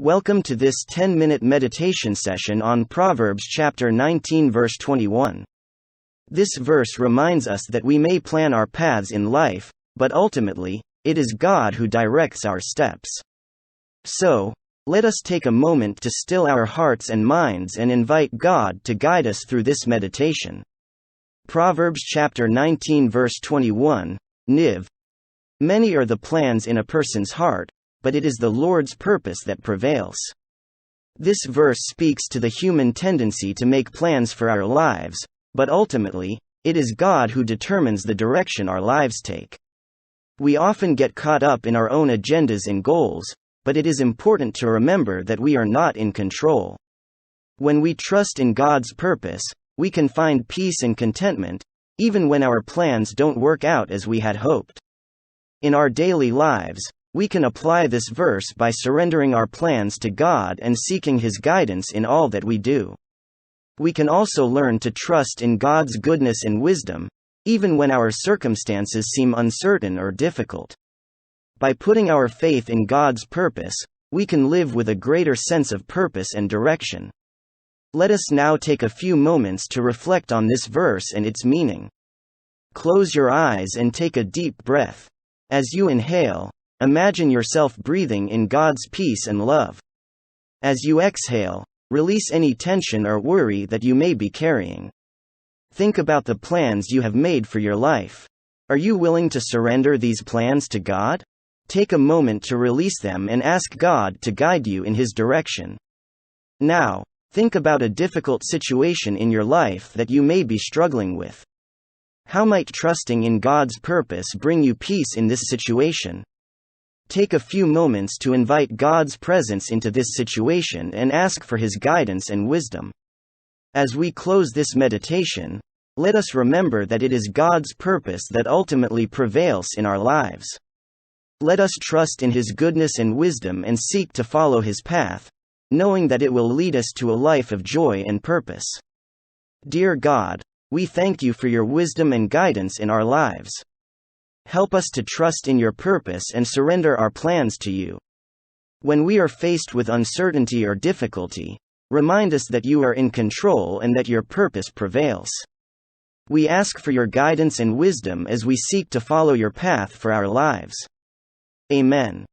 Welcome to this 10-minute meditation session on Proverbs chapter 19 verse 21. This verse reminds us that we may plan our paths in life, but ultimately, it is God who directs our steps. So, let us take a moment to still our hearts and minds and invite God to guide us through this meditation. Proverbs chapter 19 verse 21, Niv. Many are the plans in a person's heart, but it is the Lord's purpose that prevails. This verse speaks to the human tendency to make plans for our lives, but ultimately, it is God who determines the direction our lives take. We often get caught up in our own agendas and goals, but it is important to remember that we are not in control. When we trust in God's purpose, we can find peace and contentment, even when our plans don't work out as we had hoped. In our daily lives, we can apply this verse by surrendering our plans to God and seeking His guidance in all that we do. We can also learn to trust in God's goodness and wisdom, even when our circumstances seem uncertain or difficult. By putting our faith in God's purpose, we can live with a greater sense of purpose and direction. Let us now take a few moments to reflect on this verse and its meaning. Close your eyes and take a deep breath. As you inhale, imagine yourself breathing in God's peace and love. As you exhale, release any tension or worry that you may be carrying. Think about the plans you have made for your life. Are you willing to surrender these plans to God? Take a moment to release them and ask God to guide you in His direction. Now, think about a difficult situation in your life that you may be struggling with. How might trusting in God's purpose bring you peace in this situation? Take a few moments to invite God's presence into this situation and ask for His guidance and wisdom. As we close this meditation, let us remember that it is God's purpose that ultimately prevails in our lives. Let us trust in His goodness and wisdom and seek to follow His path, knowing that it will lead us to a life of joy and purpose. Dear God, we thank You for Your wisdom and guidance in our lives. Help us to trust in Your purpose and surrender our plans to You. When we are faced with uncertainty or difficulty, remind us that You are in control and that Your purpose prevails. We ask for Your guidance and wisdom as we seek to follow Your path for our lives. Amen.